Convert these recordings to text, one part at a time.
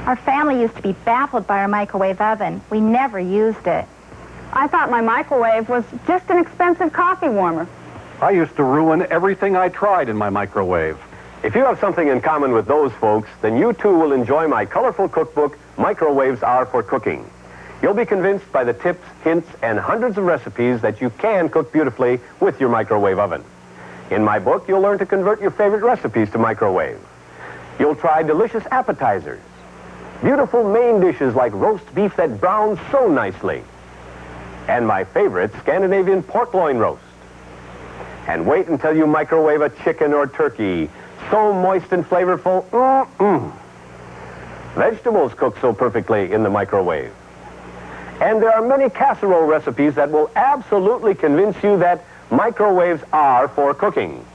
Our family used to be baffled by our microwave oven. We never used it. I thought my microwave was just an expensive coffee warmer. I used to ruin everything I tried in my microwave. If you have something in common with those folks, then you too will enjoy my colorful cookbook, Microwaves Are for Cooking. You'll be convinced by the tips, hints, and hundreds of recipes that you can cook beautifully with your microwave oven. In my book, you'll learn to convert your favorite recipes to microwave. You'll try delicious appetizers, beautiful main dishes like roast beef that browns so nicely, and my favorite Scandinavian pork loin roast. And wait until you microwave a chicken or turkey, so moist and flavorful. Vegetables cook so perfectly in the microwave. And there are many casserole recipes that will absolutely convince you that microwaves are for cooking.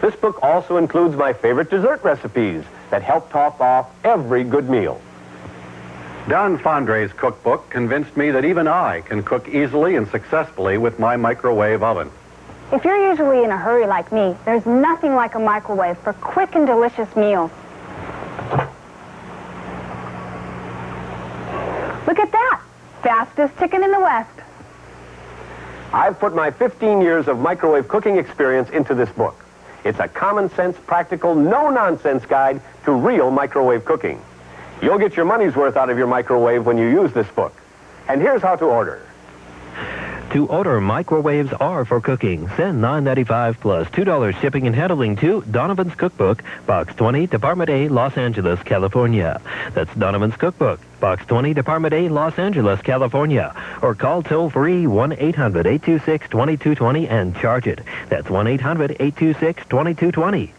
This book also includes my favorite dessert recipes that help top off every good meal. Don Fondre's cookbook convinced me that even I can cook easily and successfully with my microwave oven. If you're usually in a hurry like me, there's nothing like a microwave for quick and delicious meals. Look at that! Fastest chicken in the West. I've put my 15 years of microwave cooking experience into this book. It's a common-sense, practical, no-nonsense guide to real microwave cooking. You'll get your money's worth out of your microwave when you use this book. And here's how to order. To order Microwaves Are for Cooking, send $9.95 plus $2 shipping and handling to Donovan's Cookbook, Box 20, Department A, Los Angeles, California. That's Donovan's Cookbook, Box 20, Department A, Los Angeles, California. Or call toll-free 1-800-826-2220 and charge it. That's 1-800-826-2220.